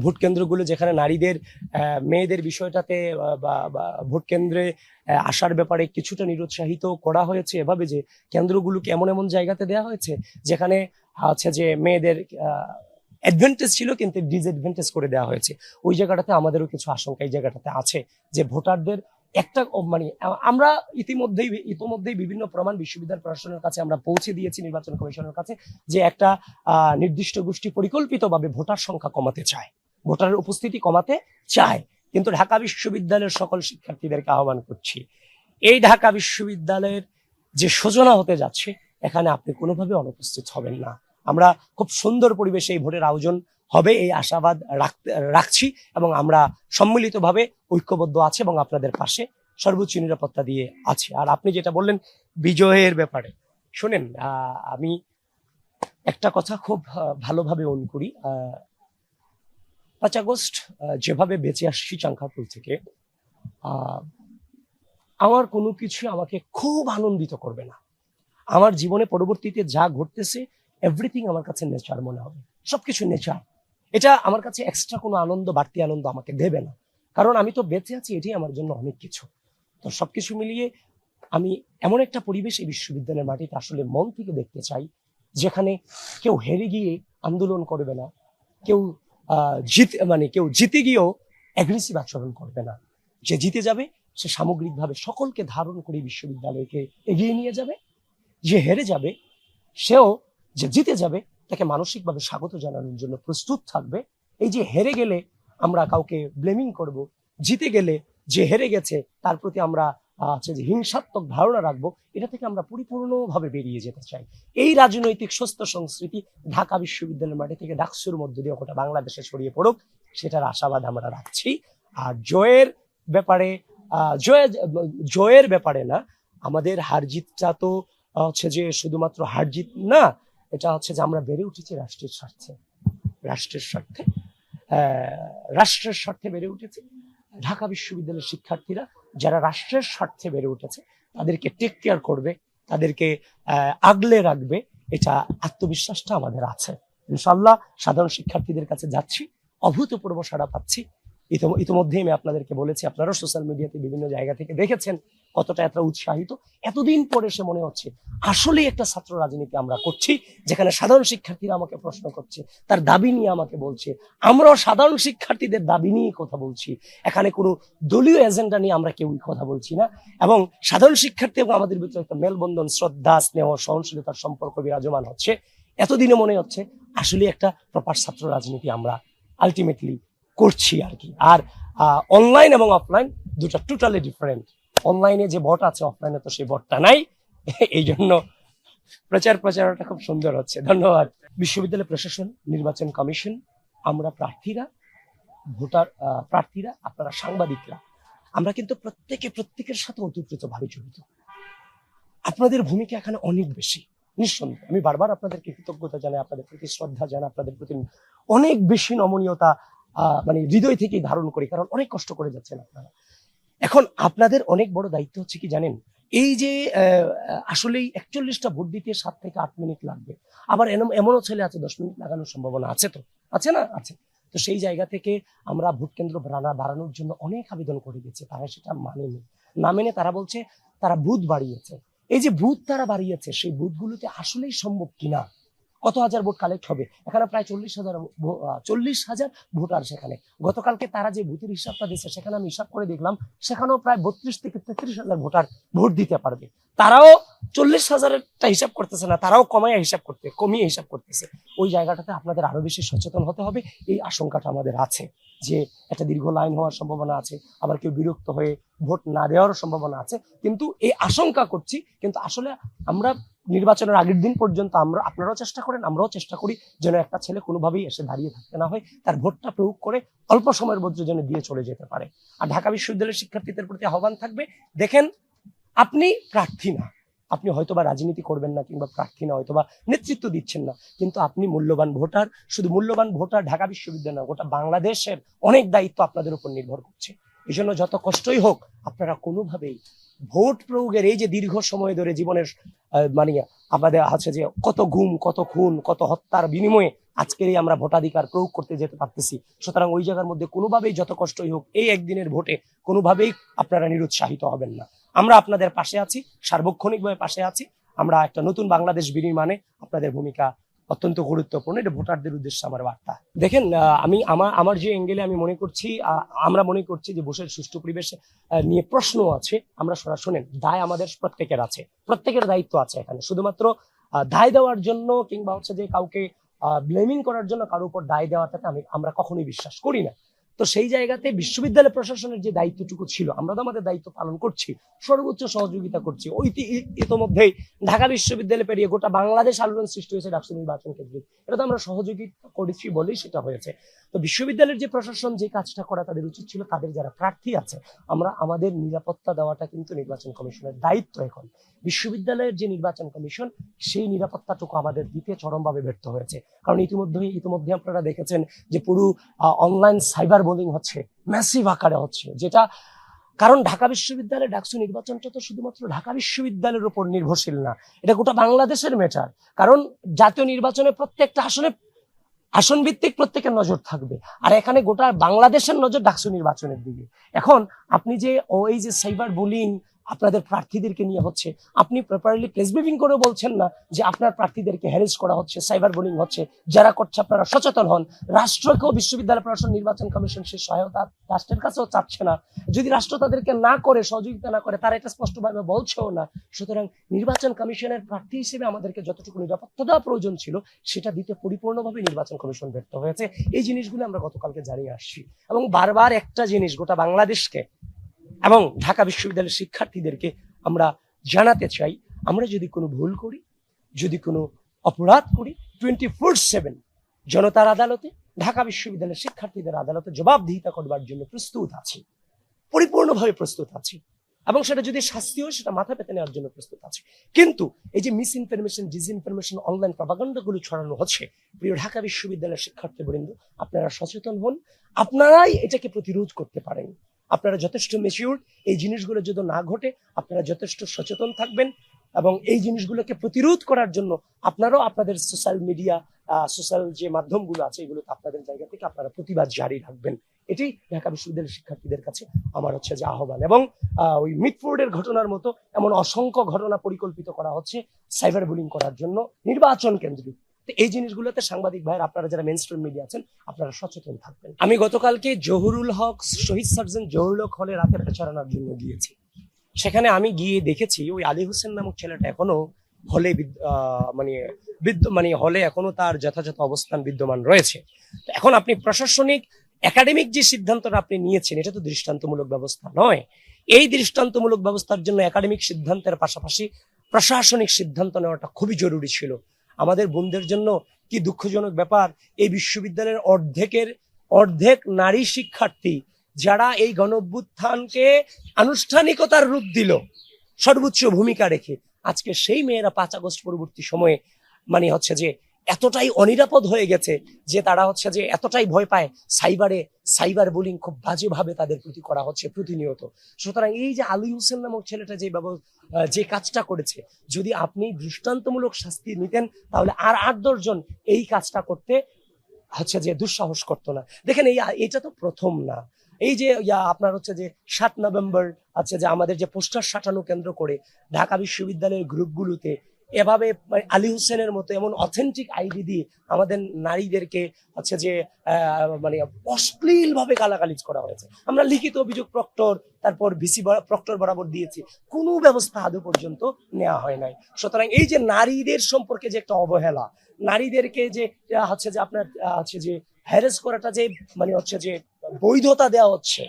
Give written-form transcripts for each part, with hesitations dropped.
Vote কেন্দ্রগুলো যেখানে নারীদের মেয়েদের বিষয়টাতে বা ভোট কেন্দ্রে আসার ব্যাপারে কিছুটা নিরুৎসাহিত করা হয়েছে, এভাবে যে কেন্দ্রগুলোকে এমন এমন জায়গাতে দেওয়া হয়েছে যেখানে হচ্ছে যে মেয়েদের অ্যাডভান্টেজ ছিল কিন্তু ডিসঅ্যাডভান্টেজ করে দেওয়া হয়েছে। ওই জায়গাটাতে আমাদেরও কিছু আশঙ্কা এই জায়গাটাতে আছে যে ভোটারদের একটা মানে আমরা ইতিমধ্যেই বিভিন্ন প্রমাণ বিশ্ববিদ্যালয় প্রশাসনের কাছে আমরা পৌঁছে দিয়েছি, নির্বাচন কমিশনের কাছে, যে একটা নির্দিষ্ট গোষ্ঠী পরিকল্পিতভাবে ভোটার সংখ্যা কমাতে চায়, ভোটারের উপস্থিতি কমাতে চায়। কিন্তু ঢাকা বিশ্ববিদ্যালয়ের সকল শিক্ষার্থীদেরকে আহ্বান করছি, এই ঢাকা বিশ্ববিদ্যালয়ের যে সূচনা হতে যাচ্ছে এখানে আপনি কোনোভাবে অনুপস্থিত হবেন না। আমরা খুব সুন্দর পরিবেশে এই ভোটের আয়োজন হবে এই আশাবাদ রাখছি এবং আমরা সম্মিলিতভাবে ঐক্যবদ্ধ আছি এবং আপনাদের পাশে সর্বোচ্চ নিরাপত্তা দিয়ে আছি। আর আপনি যেটা বললেন বিজয়ের ব্যাপারে, শুনেন, আমি একটা কথা খুব ভালোভাবে মনে করি। 5 আগস্ট যেভাবে বেঁচে আসছি চাঙ্কাপুর থেকে, আমার কোনো কিছু আমাকে খুব আনন্দিত করবে না। আমার জীবনে পরবর্তীতে যা ঘটতেছে এভরিথিং আমার কাছে নেচার মনে হবে, সবকিছু নেচার। এটা আমার কাছে এক্সট্রা কোনো আনন্দ, বাড়তি আনন্দ আমাকে দেবে না, কারণ আমি তো বেঁচে আছি, এটাই আমার জন্য অনেক কিছু। তো সবকিছু মিলিয়ে আমি এমন একটা পরিবেশ এই বিশ্ববিদ্যালয়ের মাটিতে আসলে মন থেকে দেখতে চাই যেখানে কেউ হেরে গিয়ে আন্দোলন করবে না, কেউ কেউ জিতে গিয়েও অ্যাগ্রেসিভ আচরণ করবে না। যে জিতে যাবে সে সামগ্রিকভাবে সকলকে ধারণ করে বিশ্ববিদ্যালয়কে এগিয়ে নিয়ে যাবে। যে হেরে যাবে সেও, যে জিতে যাবে তাকে মানসিকভাবে স্বাগত জানানোর জন্য প্রস্তুত থাকবে। এই যে হেরে গেলে আমরা কাউকে ব্লেমিং করব, জিতে গেলে যে হেরে গেছে তার প্রতি আমরা যে হিংসাত্মক ধারণা রাখবো, এটা থেকে আমরা পরিপূর্ণভাবে বেরিয়ে যেতে চাই। এই রাজনৈতিক সুস্থ সংস্কৃতি ঢাকা বিশ্ববিদ্যালয়ের মাটি থেকে ডাকসুর মধ্য দিয়ে গোটা বাংলাদেশে ছড়িয়ে পড়ুক, সেটার আশাবাদ আমরা রাখছি। আর জয়ের ব্যাপারে না, আমাদের হার জিতটা তো হচ্ছে যে শুধুমাত্র হার জিত না, এটা হচ্ছে যে আমরা বেড়ে উঠেছি রাষ্ট্রের স্বার্থে, রাষ্ট্রের স্বার্থে রাষ্ট্রের স্বার্থে বেড়ে উঠেছি। ঢাকা বিশ্ববিদ্যালয়ের শিক্ষার্থীরা যারা রাষ্ট্রের স্বার্থে বেড়ে উঠেছে তাদেরকে টেক কেয়ার করবে, তাদেরকে আগলে রাখবে, এটা আত্মবিশ্বাসটা আমাদের আছে। ইনশাল্লাহ সাধারণ শিক্ষার্থীদের কাছে যাচ্ছি, অভূতপূর্ব সাড়া পাচ্ছি। ইতিমধ্যেই আমি আপনাদেরকে বলেছি, আপনারা সোশ্যাল মিডিয়াতে বিভিন্ন জায়গা থেকে দেখেছেন কতটা এত উৎসাহিত। এতদিন পরে এসে মনে হচ্ছে আসলে একটা ছাত্র রাজনীতি আমরা করছি, যেখানে সাধারণ শিক্ষার্থীরা আমাকে প্রশ্ন করছে, তার দাবি নিয়ে আমাকে বলছে, আমরাও সাধারণ শিক্ষার্থীদের দাবি নিয়ে কথা বলছি। এখানে কোনো দলীয় এজেন্ডা নিয়ে আমরা কেউই কথা বলছি না, এবং সাধারণ শিক্ষার্থী এবং আমাদের ভিতরে একটা মেলবন্ধন, শ্রদ্ধা, স্নেহ, সহনশীলতার সম্পর্ক বিরাজমান হচ্ছে। এতদিনে মনে হচ্ছে আসলে একটা প্রপার ছাত্র রাজনীতি আমরা আলটিমেটলি করছি আর কি। আর অনলাইন এবং অফলাইন দুটা টোটালি ডিফারেন্ট। অনলাইনে যে ভোট আছে, অফলাইনে তো সেই ভোটটা নাই। এই জন্য প্রচারটা খুব সুন্দর হচ্ছে। ধন্যবাদ। বিশ্ববিদ্যালয় প্রশাসন, নির্বাচন কমিশন, আমরা প্রার্থীরা, আপনারা সাংবাদিকরা, আমরা কিন্তু প্রত্যেকের সাথে ওতপ্রোতভাবে জড়িত। আপনাদের ভূমিকা এখানে অনেক বেশি, নিঃসন্দেহে। আমি বারবার আপনাদেরকে কৃতজ্ঞতা জানাই, আপনাদের প্রতি শ্রদ্ধা জানাই, আপনাদের প্রতি অনেক বেশি নমনীয়তা মানে হৃদয় থেকেই ধারণ করি, কারণ অনেক কষ্ট করে যাচ্ছেন আপনারা। এখন আপনাদের অনেক বড় দায়িত্ব হচ্ছে কি জানেন, এই যে আসলেই 41টা ভোট দিতে 7 থেকে 8 মিনিট লাগবে, আবার এমনও ছেলে আছে 10 মিনিট লাগানোর সম্ভাবনা আছে, তো আছে না? আছে। তো সেই জায়গা থেকে আমরা ভোট কেন্দ্র বাড়ানোর জন্য অনেক আবেদন করে গেছি, তারা সেটা মানেনি। না মেনে তারা বলছে তারা বুথ বাড়িয়েছে। এই যে বুথ তারা বাড়িয়েছে, সেই বুথগুলোতে আসলেই সম্ভব কিনা, কত হাজার ভোট কালেক্ট হবে? এখানে প্রায় 40,000 ভোটার। সেখানে গতকালকে তারা যে ভোটের হিসাবটা দিচ্ছে, সেখানে আমি হিসাব করে দেখলাম সেখানেও প্রায় 32 থেকে 33,000 ভোটার ভোট দিতে পারবে। তারাও 40,000-টা হিসাব করতেছে না, তারাও কমিয়ে হিসাব করতেছে। ওই জায়গাটাতে আপনাদের আরো বেশি সচেতন হতে হবে। এই আশঙ্কাটা আমাদের আছে যে একটা দীর্ঘ লাইন হওয়ার সম্ভাবনা আছে, আবার কেউ বিরক্ত হয়ে ভোট না দেওয়ারও সম্ভাবনা আছে। কিন্তু এই আশঙ্কা করছি, কিন্তু আসলে আমরা নির্বাচনের আগের দিন পর্যন্ত আপনারাও চেষ্টা করেন, আমরাও চেষ্টা করি যেন একটা ছেলে কোনোভাবেই এসে দাঁড়িয়ে থাকতে না হয়, তার ভোটটা প্রয়োগ করে অল্প সময়ের মধ্যে যেন দিয়ে চলে যেতে পারে। আর ঢাকা বিশ্ববিদ্যালয়ের শিক্ষার্থীদের প্রতি আহ্বান থাকবে, দেখেন আপনি প্রার্থী না, আপনি হয়তোবা রাজনীতি করবেন না, কিংবা প্রার্থী না, হয়তোবা নেতৃত্ব দিচ্ছেন না, কিন্তু আপনি মূল্যবান ভোটার। শুধু মূল্যবান ভোটার ঢাকা বিশ্ববিদ্যালয় না, গোটা বাংলাদেশের অনেক দায়িত্ব আপনাদের উপর নির্ভর করছে। এই জন্য যত কষ্টই হোক আপনারা কোনোভাবেই ভোট প্রয়োগের এই যে দীর্ঘ সময় ধরে জীবনের মানে আমাদের আছে যে কত গুম, কত খুন, কত হত্যার বিনিময়ে আজকেরই আমরা ভোটাধিকার প্রয়োগ করতে যেতে পারতেছি। সুতরাং ওই জায়গার মধ্যে কোনোভাবেই যত কষ্টই হোক এই একদিনের ভোটে কোনোভাবেই আপনারা নিরুৎসাহিত হবেন না। আমরা আপনাদের পাশে আছি, সার্বক্ষণিকভাবে পাশে আছি। আমরা একটা নতুন বাংলাদেশ বিনির্মাণে আপনাদের ভূমিকা অত্যন্ত গুরুত্বপূর্ণ। এটা ভোটারদের উদ্দেশ্যে আমার বার্তা। দেখেন, আমি আমার যে অ্যাঙ্গেলে আমি মনে করছি, আমরা মনে করছি যে ভোটের সুষ্ঠু পরিবেশ নিয়ে প্রশ্ন আছে। আমরা শোনেন, দায় আমাদের প্রত্যেকের আছে, প্রত্যেকের দায়িত্ব আছে এখানে। শুধুমাত্র দায় দেওয়ার জন্য কিংবা হচ্ছে যে কাউকে ব্লেমিং করার জন্য কারোর উপর দায় দেওয়াটাকে আমরা কখনোই বিশ্বাস করি না। তো সেই জায়গাতে বিশ্ববিদ্যালয় প্রশাসনের যে দায়িত্বটুকু ছিল, আমরা তো আমাদের দায়িত্ব পালন করছি, সর্বোচ্চ সহযোগিতা করছি। ইতোমধ্যেই ঢাকা বিশ্ববিদ্যালয় পেরিয়ে গোটা বাংলাদেশ আলোড়ন সৃষ্টি হয়েছে ডাকসু নির্বাচন কেন্দ্রে। এটা তো আমরা সহযোগিতা করেছি বলেই সেটা হয়েছে। তো বিশ্ববিদ্যালয়ের যে প্রশাসন যে কাজটা করা তাদের উচিত ছিল, তাদের যারা প্রার্থী আছে আমরা আমাদের নিরাপত্তা দেওয়াটা কিন্তু নির্বাচন কমিশনের দায়িত্ব। এখন বিশ্ববিদ্যালয়ের যে নির্বাচন কমিশন সেই নিরাপত্তাটুকু আমাদের দিতে চরমভাবে ব্যর্থ হয়েছে। কারণ ইতিমধ্যে আপনারা দেখেছেন যে পুরো অনলাইন সাইবার বুলিং হচ্ছে, ম্যাসিভ আকারে হচ্ছে। যেটা কারণ ঢাকা বিশ্ববিদ্যালয়ের ডাকসু নির্বাচনটা তো শুধুমাত্র ঢাকা বিশ্ববিদ্যালয়ের উপর নির্ভরশীল না, এটা গোটা বাংলাদেশের ম্যাটার। কারণ জাতীয় নির্বাচনে প্রত্যেকটা আসন ভিত্তিক প্রত্যেকের নজর থাকবে, আর এখানে গোটা বাংলাদেশের নজর ডাকসু নির্বাচনের দিকে। এখন আপনি যে এই যে সাইবার বুলিং আপনাদের প্রার্থীদেরকে নিয়ে হচ্ছে, আপনি প্রপারলি প্রেস ব্রিফিং করে বলছেন না যে আপনার প্রার্থীদেরকে হ্যারেস করা হচ্ছে, সাইবার বুলিং হচ্ছে। যারা করছে আপনারা সচেতন হন। রাষ্ট্রকেও বিশ্ববিদ্যালয় প্রশাসন নির্বাচন কমিশন সে সহায়তা রাষ্ট্রের কাছেও চাচ্ছে না। যদি রাষ্ট্র তাদেরকে না করে, সহযোগিতা না করে, তারা এটা স্পষ্টভাবে বলছেও না। সুতরাং নির্বাচন কমিশনের প্রার্থী হিসেবে আমাদেরকে যতটুকু নিরাপত্তা দেওয়া প্রয়োজন ছিল সেটা দিতে পরিপূর্ণভাবে নির্বাচন কমিশন ব্যর্থ হয়েছে। এই জিনিসগুলো আমরা গতকালকে জানিয়ে আসছি এবং বারবার একটা জিনিস গোটা বাংলাদেশকে এবং ঢাকা বিশ্ববিদ্যালয়ের শিক্ষার্থীদেরকে আমরা জানাতে চাই, আমরা যদি কোনো ভুল করি, যদি কোনো অপরাধ করি, 24/7 জনতার আদালতে, ঢাকা বিশ্ববিদ্যালয়ের শিক্ষার্থীদের আদালতে জবাবদিহিতা করবার জন্য প্রস্তুত আছি, পরিপূর্ণভাবে প্রস্তুত আছি। এবং সেটা যদি শাস্তি হয় সেটা মাথা পেতে নেওয়ার জন্য প্রস্তুত আছে। কিন্তু এই যে মিস ইনফরমেশন, ডিসইনফরমেশন, অনলাইন প্রপাগান্ডাগুলো ছড়ানো হচ্ছে, প্রিয় ঢাকা বিশ্ববিদ্যালয়ের শিক্ষার্থীবৃন্দ, আপনারা সচেতন হন। আপনারাই এটাকে প্রতিরোধ করতে পারেন। আপনারা যথেষ্ট ম্যাচিউরড, এই জিনিসগুলো যদি না ঘটে আপনারা যথেষ্ট সচেতন থাকবেন এবং এই জিনিসগুলোকে প্রতিরোধ করার জন্য আপনারাও আপনাদের সোশ্যাল মিডিয়া, সোশ্যাল যে মাধ্যমগুলো আছে এগুলোতে আপনাদের জায়গা থেকে আপনারা প্রতিবাদ জারি রাখবেন। এটি ঢাকা বিশ্ববিদ্যালয়ের শিক্ষার্থীদের কাছে আমার হচ্ছে যে আহ্বান। এবং ওই মিটফোর্ডের ঘটনার মতো এমন অসংখ্য ঘটনা পরিকল্পিত করা হচ্ছে সাইবার বুলিং করার জন্য নির্বাচন কেন্দ্রিক। এই জিনিসগুলোতে সাংবাদিক ভাইয়ের, আপনারা যারা মেইন স্ট্রিম মিডিয়া আছেন, আপনারা সচেতন থাকবেন। আমি গতকালকে জহুরুল হক শহীদ সার্জন জহুরুল হক হলে রাতে প্রচারণার জন্য গিয়েছি। সেখানে আমি গিয়ে দেখেছি ওই আলী হোসেন নামক ছেলেটা এখনো হলে হলে এখনো তার যথাযথ অবস্থান বিদ্যমান রয়েছে। এখন আপনি প্রশাসনিক একাডেমিক যে সিদ্ধান্তটা আপনি নিয়েছেন এটা তো দৃষ্টান্তমূলক ব্যবস্থা নয়। এই দৃষ্টান্তমূলক ব্যবস্থার জন্য একাডেমিক সিদ্ধান্তের পাশাপাশি প্রশাসনিক সিদ্ধান্ত নেওয়াটা খুবই জরুরি ছিল। আমাদের বোনদের জন্য কি দুঃখজনক ব্যাপার, এই বিশ্ববিদ্যালয়ের অর্ধেক নারী শিক্ষার্থী যারা এই গণঅভ্যুত্থানকে আনুষ্ঠানিকতার রূপ দিল সর্বোচ্চ ভূমিকা রেখে, আজকে সেই মেয়েরা 5 আগস্ট পরবর্তী সময়ে হচ্ছে যে এতটাই অনিরাপদ হয়ে গেছে যে তারা হচ্ছে যে এতটাই ভয় পায়, সাইবার বুলিং খুব বাজেভাবে তাদের প্রতি করা হচ্ছে প্রতিনিয়ত। সুতরাং এই যে আলী হোসেন নামক ছেলেটা যে কাজটা করেছে, যদি আপনি দৃষ্টান্তমূলক শাস্তি নিতেন তাহলে আর 8-10 জন এই কাজটা করতে হচ্ছে যে দুঃসাহস করতো না। দেখেন এটা তো প্রথম না। এই যে আপনার হচ্ছে যে 7 নভেম্বর আছে যে আমাদের যে পোস্টার সাটানো কেন্দ্র করে ঢাকা বিশ্ববিদ্যালয়ের গ্রুপগুলোতে এভাবে আলী হোসেনের মতো এমন অথেন্টিক আইডি দিয়ে আমাদের নারীদেরকে হচ্ছে যে অশ্লীল ভাবে গালাগালিজ করা হয়েছে। আমরা লিখিত অভিযোগ তারপর ভিসি প্রক্টর বরাবর দিয়েছি, কোনো ব্যবস্থা আদৌ পর্যন্ত নেওয়া হয় নাই। সুতরাং এই যে নারীদের সম্পর্কে যে একটা অবহেলা, নারীদেরকে যে হচ্ছে যে আপনার হচ্ছে যে হ্যারেস করাটা যে হচ্ছে যে বৈধতা দেওয়া হচ্ছে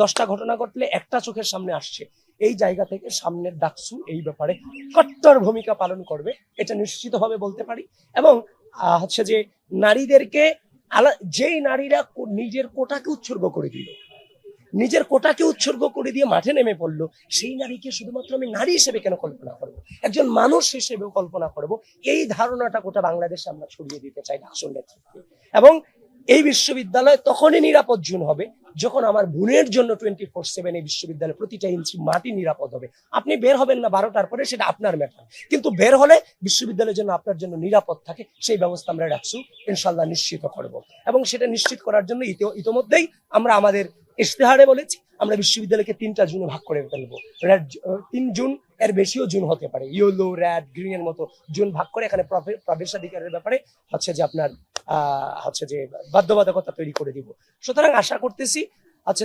10টা ঘটনা ঘটলে একটা চোখের সামনে আসছে, এই জায়গা থেকে সামনের ডাকসু এই ব্যাপারে কট্টর ভূমিকা পালন করবে, এটা নিশ্চিতভাবে বলতে পারি। এবং হচ্ছে যে নারীদেরকে যেই নারীরা নিজের কোটাকে উৎসর্গ করে দিয়ে মাঠে নেমে পড়লো, সেই নারীকে শুধুমাত্র আমি নারী হিসেবে কেন কল্পনা করবো, একজন মানুষ হিসেবেও কল্পনা করবো, এই ধারণাটা গোটা বাংলাদেশে আমরা ছড়িয়ে দিতে চাই ডাকসুর নেতৃত্বে। এবং এই বিশ্ববিদ্যালয় তখনই নিরাপদ জোন হবে যখন আমার বোনের জন্য 24/7 এই বিশ্ববিদ্যালয়ের প্রতিটা ইঞ্চি মাটি নিরাপদ হবে, আপনি বের হবেন না 12টার পরে, সেটা আপনার ম্যাটার, কিন্তু বের হলে বিশ্ববিদ্যালয়ের জন্য আপনার জন্য নিরাপদ থাকে সেই ব্যবস্থা আমরা রাখছি ইনশাল্লাহ নিশ্চিত করব। এবং সেটা নিশ্চিত করার জন্য ইতোমধ্যেই আমরা আমাদের ইশতেহারে বলেছি আমরা বিশ্ববিদ্যালয়কে 3টা জোনে ভাগ করে ফেলবো। 3 জুন, এর বেশিও জুন হতে পারে, ইয়েলো, রেড, গ্রিন এর মতো জুন ভাগ করে এখানে প্রবেশাধিকারের ব্যাপারে হচ্ছে যে আপনার হচ্ছে যে বাধ্যবাধকতা তৈরি করে দিব। সুতরাং আশা করতেছি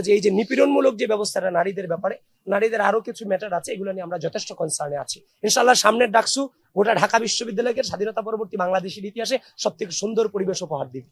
যে এই যে নিপীড়নমূলক যে ব্যবস্থাটা নারীদের ব্যাপারে, নারীদের আরো কিছু ম্যাটার আছে, এগুলো নিয়ে আমরা যথেষ্ট কনসার্নে আছি। ইনশাআল্লাহ সামনের ডাকসু গোটা ঢাকা বিশ্ববিদ্যালয়কে স্বাধীনতা পরবর্তী বাংলাদেশের ইতিহাসে সব থেকে সুন্দর পরিবেশ উপহার দিবে।